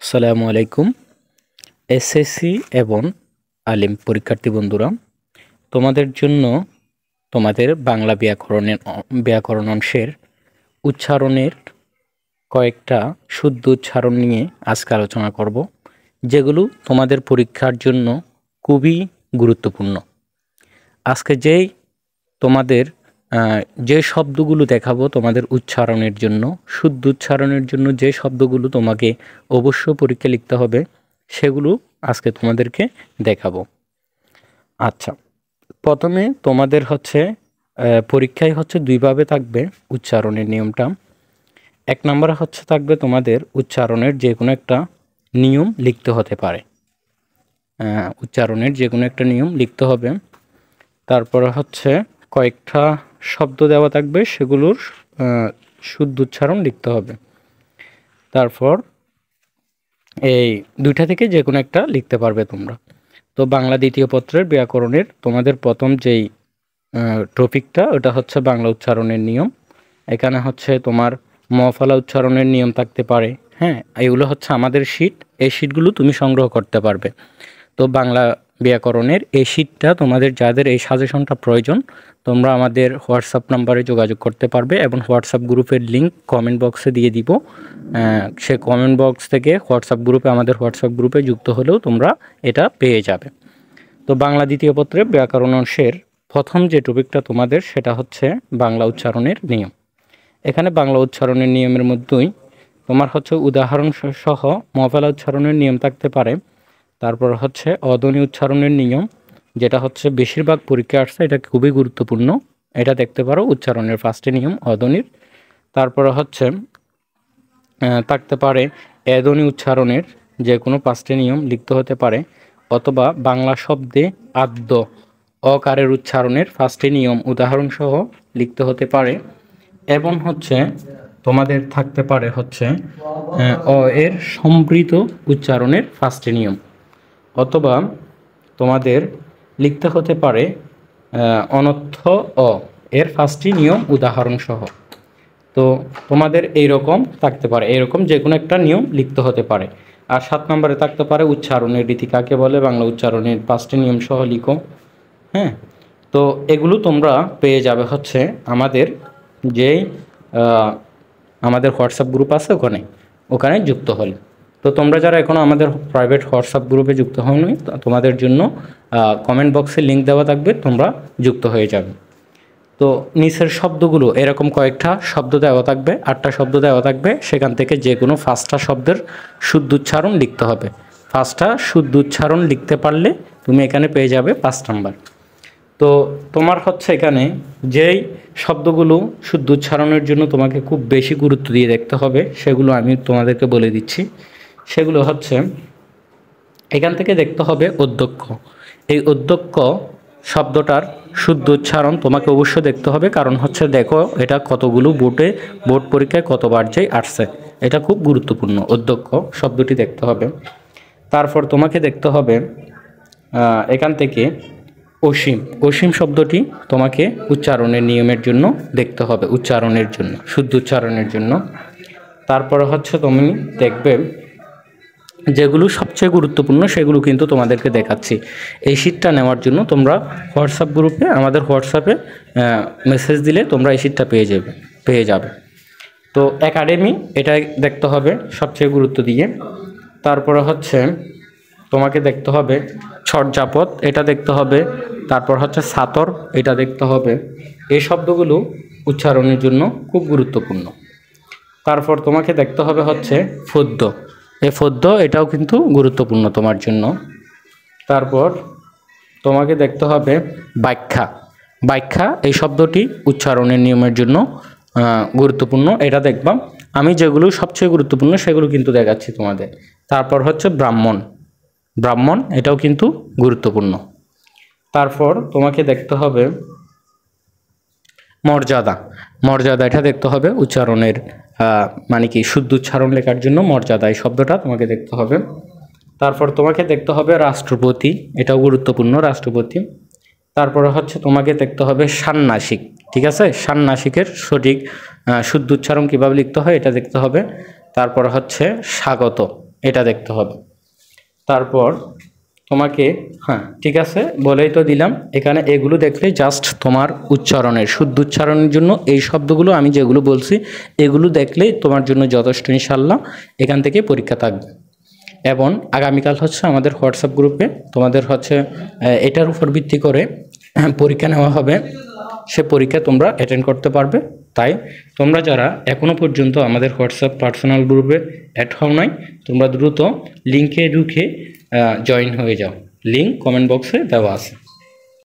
আসসালামু আলাইকুম। এসএসসি এবং আলিম পরীক্ষার্থী বন্ধুরা, তোমাদের জন্য তোমাদের বাংলা ব্যাকরণ অংশের উচ্চারণের কয়েকটা শুদ্ধ উচ্চারণ নিয়ে আজকে আলোচনা করব, যেগুলো তোমাদের পরীক্ষার জন্য খুবই গুরুত্বপূর্ণ। আজকে তোমাদের যে শব্দগুলো দেখাবো তোমাদের উচ্চারণের জন্য, শুদ্ধ উচ্চারণের জন্য যে শব্দগুলো তোমাকে অবশ্য পরীক্ষা লিখতে হবে, সেগুলো আজকে তোমাদেরকে দেখাবো। আচ্ছা, প্রথমে তোমাদের পরীক্ষায় দুইভাবে থাকবে উচ্চারণের নিয়মটা। এক নম্বরে থাকবে তোমাদের উচ্চারণের যে কোনো একটা নিয়ম লিখতে হতে পারে, উচ্চারণের যে কোনো একটা নিয়ম লিখতে হবে। তারপরে কয়েকটা শব্দ দেওয়া থাকবে, সেগুলোর শুদ্ধ উচ্চারণ লিখতে হবে। তারপর এই দুইটা থেকে যে কোনো একটা লিখতে পারবে তোমরা। তো বাংলা দ্বিতীয় পত্রের ব্যাকরণের তোমাদের প্রথম যেই টপিকটা, ওটা হচ্ছে বাংলা উচ্চারণের নিয়ম। এখানে তোমার মফলা উচ্চারণের নিয়ম থাকতে পারে। হ্যাঁ, এগুলো আমাদের শীট, এই শীটগুলো তুমি সংগ্রহ করতে পারবে। তো বাংলা ব্যাকরণের এই শীটটা তোমাদের যাদের এই সাজেশনটা প্রয়োজন, তোমরা আমাদের হোয়াটসঅ্যাপ নাম্বারে যোগাযোগ করতে পারবে এবং হোয়াটসঅ্যাপ গ্রুপের লিঙ্ক কমেন্ট বক্সে দিয়ে দিব। সে কমেন্ট বক্স থেকে আমাদের হোয়াটসঅ্যাপ গ্রুপে যুক্ত হলেও তোমরা এটা পেয়ে যাবে। তো বাংলা দ্বিতীয় পত্রে ব্যাকরণ অংশের প্রথম যে টপিকটা তোমাদের, সেটা হচ্ছে বাংলা উচ্চারণের নিয়ম। এখানে বাংলা উচ্চারণের নিয়মের মধ্যেই তোমার উদাহরণ সহ মফলা উচ্চারণের নিয়ম থাকতে পারে। তারপর অধ্বনি উচ্চারণের নিয়ম, যেটা বেশিরভাগ পরীক্ষা আসছে, এটা খুবই গুরুত্বপূর্ণ। এটা দেখতে পারো উচ্চারণের ফার্স্টে নিয়ম অধ্বনির। তারপর থাকতে পারে এধ্বনি উচ্চারণের যে কোনো পাঁচটি নিয়ম লিখতে হতে পারে, অথবা বাংলা শব্দে আদ্য অকারের উচ্চারণের ফার্স্টে নিয়ম উদাহরণসহ লিখতে হতে পারে। এবং তোমাদের থাকতে পারে অ এর সম্পৃক্ত উচ্চারণের ফার্স্টে নিয়ম, অথবা তোমাদের লিখতে হতে পারে অনর্থ অ এর ফার্স্টটি নিয়ম উদাহরণসহ। তো তোমাদের এইরকম থাকতে পারে, এরকম যে কোনো একটা নিয়ম লিখতে হতে পারে। আর 7 নম্বরে থাকতে পারে উচ্চারণের রীতি কাকে বলে, বাংলা উচ্চারণের 5টি নিয়ম সহ লিখো। হ্যাঁ, তো এগুলো তোমরা পেয়ে যাবে আমাদের যেই আমাদের হোয়াটসঅ্যাপ গ্রুপ আছে ওখানে যুক্ত হলে। তো তোমরা যারা এখনও আমাদের প্রাইভেট হোয়াটসঅ্যাপ গ্রুপে যুক্ত হওনি, তোমাদের জন্য কমেন্ট বক্সে লিঙ্ক দেওয়া থাকবে, তোমরা যুক্ত হয়ে যাবে। তো নিচের শব্দগুলো এরকম কয়েকটা শব্দ দেওয়া থাকবে, 8টা শব্দ দেওয়া থাকবে, সেখান থেকে যে কোনো 5টা শব্দের শুদ্ধ উচ্চারণ লিখতে হবে। 5টা শুদ্ধ উচ্চারণ লিখতে পারলে তুমি এখানে পেয়ে যাবে 5 নাম্বার। তো তোমার এখানে যেই শব্দগুলো শুদ্ধ উচ্চারণের জন্য তোমাকে খুব বেশি গুরুত্ব দিয়ে দেখতে হবে, সেগুলো আমি তোমাদেরকে বলে দিচ্ছি। সেগুলো এখান থেকে দেখতে হবে অধ্যক্ষ। এই অধ্যক্ষ শব্দটার শুদ্ধ উচ্চারণ তোমাকে অবশ্যই দেখতে হবে, কারণ দেখো এটা কতগুলো বোর্ড পরীক্ষায় কতবার যেই আসছে, এটা খুব গুরুত্বপূর্ণ। অধ্যক্ষ শব্দটি দেখতে হবে। তারপর তোমাকে দেখতে হবে এখান থেকে অসীম। অসীম শব্দটি তোমাকে উচ্চারণের নিয়মের জন্য দেখতে হবে, উচ্চারণের জন্য, শুদ্ধ উচ্চারণের জন্য। তারপরে তুমি দেখবে যেগুলো সবচেয়ে গুরুত্বপূর্ণ, সেগুলো কিন্তু তোমাদেরকে দেখাচ্ছি। এই শীটটা নেওয়ার জন্য তোমরা হোয়াটসঅ্যাপ গ্রুপে, আমাদের হোয়াটসঅ্যাপে মেসেজ দিলে তোমরা এই শীটটা পেয়ে যাবে। তো একাডেমি, এটা দেখতে হবে সবচেয়ে গুরুত্ব দিয়ে। তারপরে তোমাকে দেখতে হবে ছটজাপদ, এটা দেখতে হবে। তারপর সাতর, এটা দেখতে হবে। এই শব্দগুলো উচ্চারণের জন্য খুব গুরুত্বপূর্ণ। তারপর তোমাকে দেখতে হবে ফদ্য। এই ফদ্য, এটাও কিন্তু গুরুত্বপূর্ণ তোমার জন্য। তারপর তোমাকে দেখতে হবে ব্যাখ্যা। ব্যাখ্যা এই শব্দটি উচ্চারণের নিয়মের জন্য গুরুত্বপূর্ণ, এটা দেখবা। আমি যেগুলো সবচেয়ে গুরুত্বপূর্ণ সেগুলো কিন্তু দেখাচ্ছি তোমাদের। তারপর ব্রাহ্মণ। ব্রাহ্মণ, এটাও কিন্তু গুরুত্বপূর্ণ। তারপর তোমাকে দেখতে হবে মর্যাদা। মর্যাদা, এটা দেখতে হবে উচ্চারণের মানে কি শুদ্ধ উচ্চারণ লেখার জন্য মর্যাদা এই শব্দটা তোমাকে দেখতে হবে। তারপর তোমাকে দেখতে হবে রাষ্ট্রপতি, এটাও গুরুত্বপূর্ণ, রাষ্ট্রপতি। তারপরে তোমাকে দেখতে হবে ষান্মাসিক। ঠিক আছে, ষান্মাসিকের সঠিক শুদ্ধ উচ্চারণ কীভাবে লিখতে হয় এটা দেখতে হবে। তারপর স্বাগত, এটা দেখতে হবে। তারপর তোমাকে, হ্যাঁ ঠিক আছে বলেই তো দিলাম, এখানে এগুলো দেখলে জাস্ট তোমার উচ্চারণের, শুদ্ধ উচ্চারণের জন্য এই শব্দগুলো আমি যেগুলো বলছি এগুলো দেখলেই তোমার জন্য যথেষ্ট, ইনশাল্লাহ এখান থেকে পরীক্ষা থাকবে। এবং আগামীকাল হচ্ছে আমাদের হোয়াটসঅ্যাপ গ্রুপে তোমাদের হচ্ছে এটার উপর ভিত্তি করে পরীক্ষা নেওয়া হবে, সে পরীক্ষা তোমরা অ্যাটেন্ড করতে পারবে। তাই তোমরা যারা এখনও পর্যন্ত আমাদের হোয়াটসঅ্যাপ পার্সোনাল গ্রুপে অ্যাড হও নাই, তোমরা দ্রুত লিঙ্কে ঢুকে জয়েন হয়ে যাও, লিঙ্ক কমেন্ট বক্সে দেওয়া আছে।